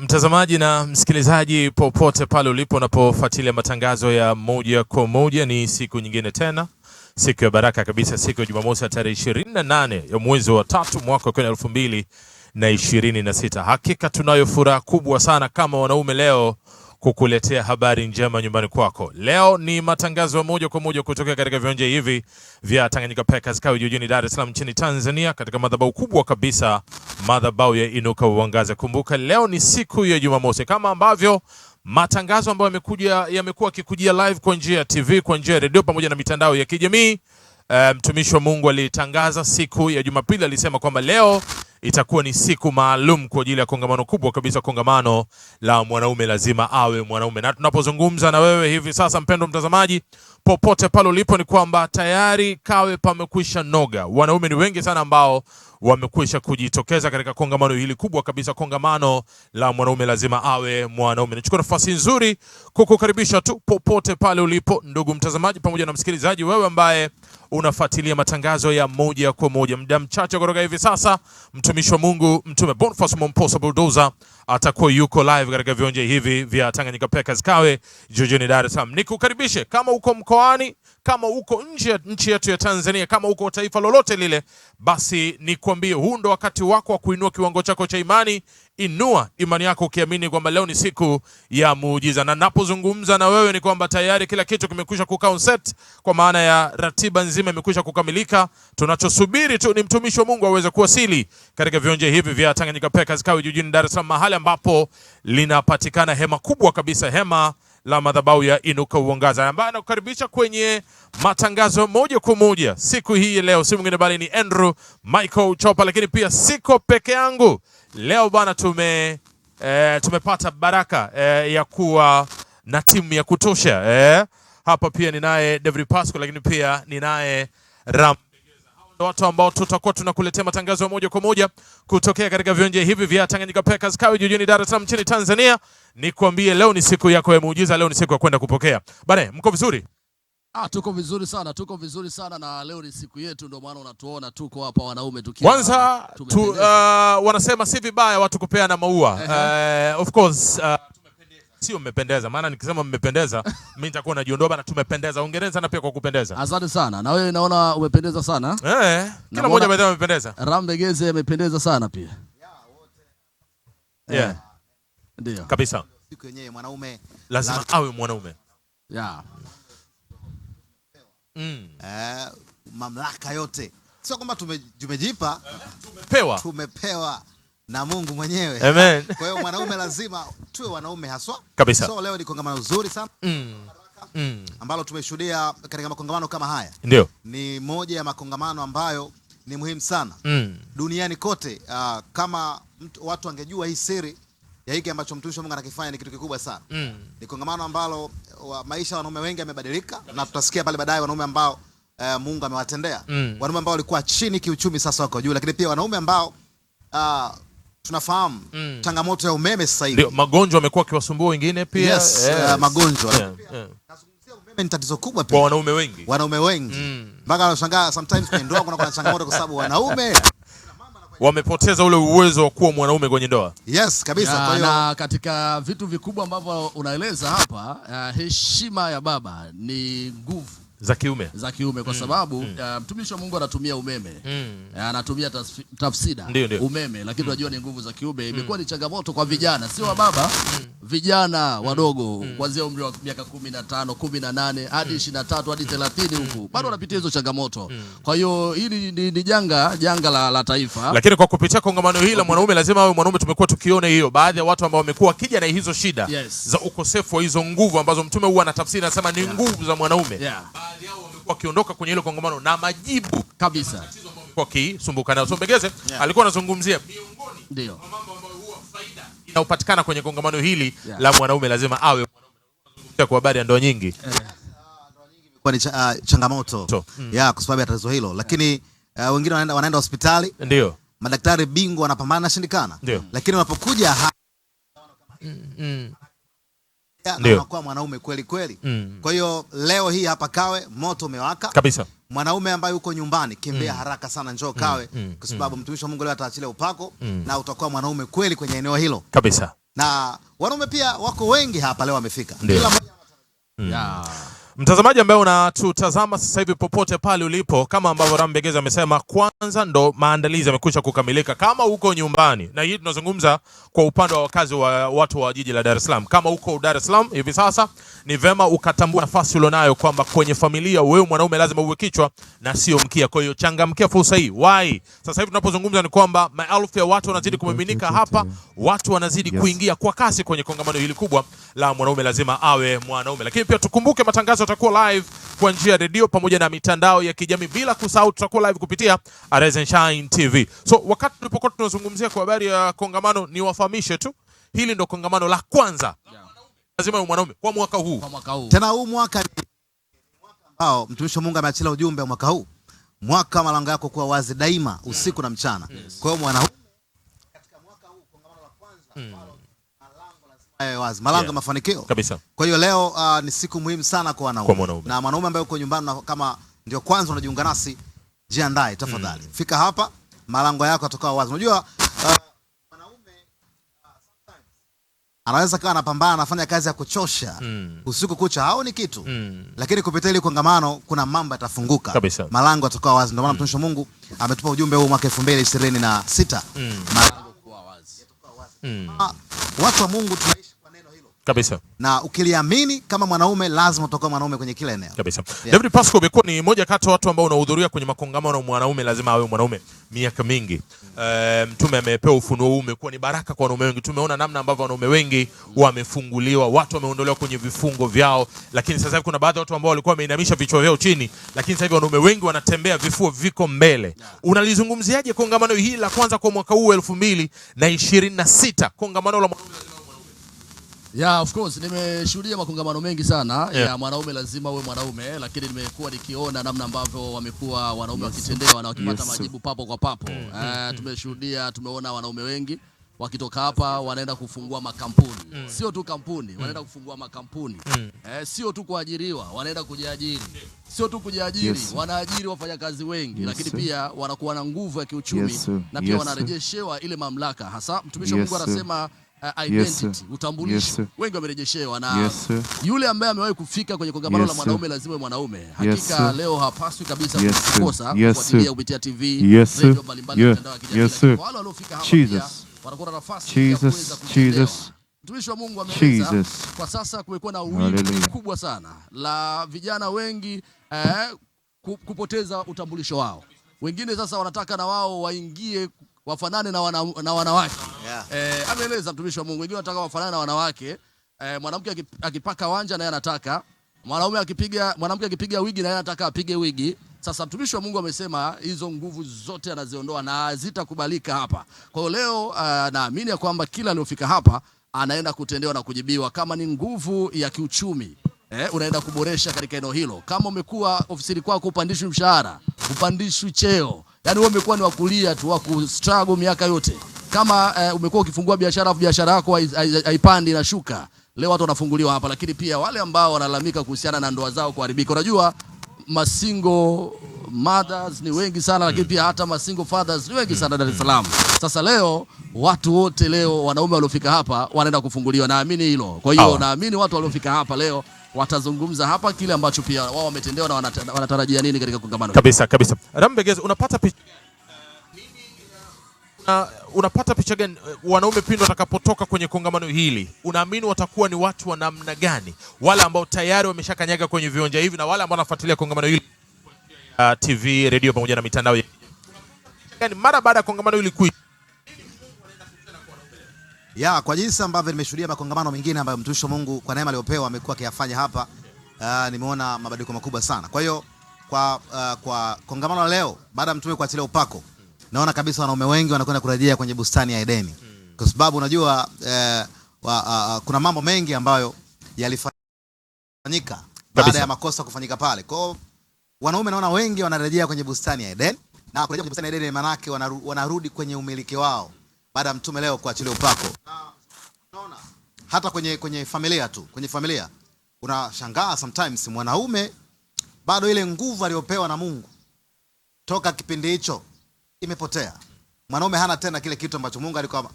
Mtazamaji na msikilizaji popote pale ulipo unapofuatilia matangazo ya moja kwa moja, ni siku nyingine tena, siku ya baraka kabisa, siku ya Jumamosi tarehe 28 ya mwezi wa 3 mwaka wa 2026. Hakika tunayo furaha kubwa sana kama wanaume leo kukuletea habari njema nyumbani kwako. Leo ni matangazo ya moja kwa moja kutoka katika viwanja hivi vya Tanganyika Packers Kawe jijini Dar es Salaam nchini Tanzania, katika madhabahu kubwa kabisa, madhabahu ya Inuka Uangaze. Kumbuka leo ni siku ya Jumamosi, kama ambavyo matangazo ambayo yamekuwa kikujia live kwa njia ya TV, kwa njia ya radio pamoja na mitandao ya kijamii. Mtumishi wa Mungu alitangaza siku ya Jumapili, alisema kwamba leo itakuwa ni siku maalum kwa ajili ya kongamano kubwa kabisa, kongamano la mwanaume lazima awe mwanaume. Na tunapozungumza na wewe hivi sasa, mpendo mtazamaji, popote pale ulipo, ni kwamba tayari Kawe pamekwisha noga. Wanaume ni wengi sana ambao wamekwisha kujitokeza katika kongamano hili kubwa kabisa, kongamano la mwanaume lazima awe mwanaume. Nichukue nafasi nzuri kukukaribisha tu popote pale ulipo, ndugu mtazamaji pamoja na msikilizaji, wewe ambaye unafuatilia matangazo ya moja kwa moja. Muda mchache kutoka hivi sasa, mtumishi wa Mungu Mtume Boniface Mwamposa Bulldozer atakuwa yuko live katika viwanja hivi vya Tanganyika Packers Kawe jijini Dar es Salaam. Nikukaribishe, kama uko mkoani, kama uko nje ya nchi yetu ya Tanzania, kama uko taifa lolote lile, basi nikwambie huu ndo wakati wako wa kuinua kiwango chako cha imani. Inua imani yako ukiamini kwamba leo ni siku ya muujiza. Na napozungumza na wewe ni kwamba tayari kila kitu kimekwisha kuconset, kwa maana ya ratiba nzima imekwisha kukamilika. Tunachosubiri tu ni mtumishi wa Mungu aweze kuwasili katika viwanja hivi vya Tanganyika Packers Kawe jijini Dar es Salaam, mahali ambapo linapatikana hema kubwa kabisa, hema la madhabahu ya Inuka Uangaze, ambaye anakukaribisha kwenye matangazo moja kwa moja siku hii leo. Si mwingine bali ni Andrew Michael Chopa, lakini pia siko peke yangu leo bwana. Tumepata baraka ya kuwa na timu ya kutosha. Hapa pia ninaye David Pasco, lakini pia ninaye Ram. Watu ambao tutakuwa tunakuletea matangazo moja kwa moja kutokea katika viwanja hivi vya Tanganyika Packers Kawe jijini Dar es Salaam nchini Tanzania. Nikwambie leo ni siku yako ya muujiza, leo ni siku ya kwenda kupokea. Bana, mko vizuri? Tuko vizuri sana, tuko vizuri sana, na leo ni siku yetu, ndio maana unatuona tuko hapa wanaume tukiwa. Kwanza wanasema si vibaya watu kupeana maua. Of course sio mmependeza, maana nikisema mmependeza mimi nitakuwa najiondoa bana. Tumependeza, hongereni sana pia kwa kupendeza. Asante sana, na wewe naona umependeza sana. Kila mmoja amependeza. Rambegeze amependeza sana pia. Ndio kabisa, siku yenyewe mwanaume lazima awe mwanaume. Mamlaka yote, sio kwamba tumejipa, tumepewa na Mungu mwenyewe. Amen. Kwa hiyo mwanaume lazima tuwe wanaume haswa kabisa. So leo ni kongamano zuri sana ambalo tumeshuhudia katika makongamano kama haya. Ndio. Ni moja ya makongamano ambayo ni muhimu sana duniani kote. Kama watu wangejua hii siri ya hiki ambacho mtumishi wa Mungu anakifanya, ni kitu kikubwa sana. Ni kongamano ambalo maisha ya wanaume wengi yamebadilika, na tutasikia pale baadaye wanaume ambao Mungu amewatendea. Wanaume ambao walikuwa chini kiuchumi sasa wako juu, lakini pia wanaume ambao tunafahamu changamoto ya umeme sasa hivi. Ndio, magonjwa yamekuwa kiwasumbua wengine pia. Yes, magonjwa. Nazungumzia umeme ni tatizo kubwa pia kwa wanaume wengi. Wanaume wengi. Mpaka wanashangaa sometimes kwenye ndoa kuna changamoto kwa sababu wanaume wamepoteza ule uwezo wa kuwa mwanaume kwenye ndoa. Yes, kabisa. Kwa hiyo na katika vitu vikubwa ambavyo unaeleza hapa, heshima ya baba ni nguvu za kiume kwa sababu mtumishi wa Mungu anatumia umeme, anatumia tafsida umeme, lakini unajua ni nguvu za kiume. Imekuwa ni changamoto kwa vijana, sio wa baba, vijana wadogo kuanzia umri wa miaka 15, 18 hadi 23 hadi 30 huku bado wanapitia hizo changamoto. Kwa hiyo hili ni janga la taifa. Lakini kwa kupitia kongamano hili la mwanaume lazima awe mwanaume, tumekuwa tukiona hiyo baadhi ya watu ambao wamekuwa wakija na hizo shida za ukosefu wa hizo nguvu ambazo mtume huwa anatafsiri, anasema ni nguvu za mwanaume. Baadhi yao wamekuwa wakiondoka kwenye hilo kongamano na majibu kabisa tatizo ambao wamekuwa kisumbuka nayo. So Mbegeze alikuwa anazungumzia miongoni mwa mambo ambayo huwa faida inayopatikana kwenye kongamano hili la mwanaume lazima awe mwanaume. Kwa habari ya ndoa nyingi, kwa ni changamoto kwa sababu ya tatizo hilo, lakini wengine wanaenda hospitali, ndio madaktari bingwa wanapambana shindikana, lakini wanapokuja anakuwa mwanaume kweli kweli. Kwa hiyo leo hii hapa Kawe moto umewaka kabisa. Mwanaume ambaye uko nyumbani, kimbia haraka sana, njoo Kawe kwa sababu mtumishi wa Mungu leo ataachilia upako na utakuwa mwanaume kweli kwenye eneo hilo kabisa. na wanaume pia wako wengi hapa leo wamefika. Kila mmoja Mtazamaji ambaye unatutazama sasa hivi popote pale ulipo, kama ambavyo Rambegeza amesema, kwanza ndo maandalizi yamekwisha kukamilika. Kama uko nyumbani, na hii tunazungumza kwa upande wa wakazi wa watu wa jiji la Dar es Salaam. Kama uko Dar es Salaam hivi sasa, ni vema ukatambua nafasi ulionayo kwamba kwenye familia wewe mwanaume lazima uwe kichwa na sio mkia. Kwa hiyo changamkia fursa hii. Why? Sasa hivi tunapozungumza ni kwamba maelfu ya watu wanazidi kumiminika hapa, watu wanazidi kuingia kwa kasi kwenye kongamano hili kubwa la mwanaume lazima awe mwanaume. Lakini pia tukumbuke matangazo tutakuwa live kwa njia ya redio pamoja na mitandao ya kijamii, bila kusahau tutakuwa live kupitia Arise & Shine TV. So wakati tulipokuwa tunazungumzia kwa habari ya kongamano, ni wafahamishe tu hili ndo kongamano la kwanza lazima uwe mwanaume kwa mwaka huu. Tena huu mwaka ni mwaka ambao mtumishi wa Mungu ameachilia ujumbe wa mwaka huu. Mwaka malango yako kuwa wazi daima, usiku na mchana. Kwa hiyo mwanaume katika mwaka huu kongamano la kwanza wazi, malango mafanikio kabisa. Kwa hiyo leo ni siku muhimu sana kwa wanaume. Na mwanaume ambaye uko nyumbani kama ndio kwanza unajiunga nasi, jiandae tafadhali. Fika hapa, malango yako yatakuwa wazi. Unajua mwanaume sometimes anaweza kawa anapambana, anafanya kazi ya kuchosha usiku kucha, haoni kitu. Lakini kupitia ile kongamano kuna mambo yatafunguka. Kabisa. Malango yatakuwa wazi. Ndio maana mtumishi wa Mungu ametupa ujumbe huu mwaka 2026. Malango kuwa wazi. Watu wa Mungu tunaishi kwa neno hilo. Kabisa. Na ukiliamini kama mwanaume, lazima utakuwa mwanaume kwenye kila eneo. Kabisa. David Pasco umekuwa ni moja kati ya watu ambao unahudhuria kwenye makongamano mwanaume lazima awe mwanaume miaka mingi. Mtume amepewa ufunuo huu, umekuwa ni baraka kwa wanaume wengi. Tumeona namna ambavyo wanaume wengi wamefunguliwa, watu wameondolewa kwenye vifungo vyao, lakini sasa hivi kuna baadhi ya watu ambao walikuwa wameinamisha vichwa vyao chini, lakini sasa hivi wanaume wengi wanatembea, vifua viko mbele. Unalizungumziaje kongamano hili la kwanza kwa mwaka huu 2026, kongamano la mwanaume lazima awe mwanaume? Yeah, of course nimeshuhudia makongamano mengi sana ya mwanaume lazima uwe mwanaume, lakini nimekuwa nikiona namna ambavyo wamekuwa wanaume wakitendewa na wakipata majibu papo kwa papo. Tumeona wanaume wengi wakitoka hapa wanaenda kufungua makampuni. Sio tu kampuni, wanaenda kufungua makampuni. Sio tu kuajiriwa, wanaenda kujiajiri. Sio tu kujiajiri, wanaajiri wafanyakazi wengi, lakini pia wanakuwa na nguvu ya kiuchumi na pia wanarejeshewa ile mamlaka. Hasa mtumishi wa Mungu anasema identity, utambulisho. Wengi wamerejeshewa na yule ambaye amewahi kufika kwenye kongamano la mwanaume lazima mwanaume. Hakika leo hapaswi kabisa kukosa kufuatilia kupitia TV, radio mbalimbali, mitandao ya kijamii. Wale waliofika hapa pia wanakuwa na nafasi ya kuweza kuelewa. Mtumishi wa Mungu ameeleza kwa sasa kumekuwa na wimbi kubwa sana la vijana wengi kupoteza utambulisho wao. Wengine sasa wanataka na wao waingie wafanane na wanawake. Ameeleza mtumishi wa Mungu, wengine wanataka wafanane na wanawake. Mwanamke akipaka wanja na yeye anataka, mwanamke akipiga wigi na yeye anataka apige wigi. Sasa mtumishi wa Mungu amesema hizo nguvu zote anaziondoa na hazitakubalika hapa. Kwa hiyo leo naamini ya kwamba kila aliyofika hapa anaenda kutendewa na kujibiwa. Kama ni nguvu ya kiuchumi, unaenda kuboresha katika eneo hilo. Kama umekuwa ofisini kwako upandishwi mshahara, upandishwi cheo, yani wewe umekuwa ni wakulia tu, wa kustruggle miaka yote. Kama umekuwa ukifungua biashara, biashara yako haipandi na shuka, leo watu wanafunguliwa hapa. Lakini pia wale ambao wanalalamika kuhusiana na ndoa zao kuharibika, unajua masingle mothers ni wengi sana, lakini pia hata masingle fathers ni wengi sana Dar es Salaam. Sasa leo watu wote, leo wanaume waliofika hapa wanaenda kufunguliwa, naamini hilo. Kwa hiyo naamini watu waliofika hapa leo watazungumza hapa kile ambacho pia wao wametendewa na wanatarajia nini katika kongamano. Kabisa kabisa. Rambegeza, unapata picha gani wanaume pindi watakapotoka kwenye kongamano hili? Unaamini watakuwa ni watu wa namna gani? Wale ambao tayari wameshakanyaga kwenye viwanja hivi na wale ambao wanafuatilia kongamano hili TV, radio pamoja na mitandao yani mara baada ya kongamano hili kuisha? Kwa jinsi ambavyo nimeshuhudia makongamano mengine ambayo mtumishi wa Mungu kwa neema aliyopewa amekuwa akiyafanya hapa, nimeona mabadiliko makubwa sana. Kwa hiyo kwa kongamano la leo, baada ya mtume kuachilia upako, naona kabisa wanaume wengi wanakwenda kurejea kwenye bustani ya Edeni. Kwa sababu unajua kuna mambo mengi ambayo yalifanyika baada ya makosa kufanyika pale. Kwa hiyo wanaume naona wengi wanarejea kwenye bustani ya Edeni, na kurejea kwenye bustani ya Edeni maana yake wanarudi kwenye umiliki wao baada ya mtume leo kuachilia upako. Unaona hata kwenye familia tu, kwenye familia unashangaa sometimes mwanaume bado ile nguvu aliyopewa na Mungu toka kipindi hicho imepotea. Mwanaume hana tena kile kitu ambacho Mungu alikuwa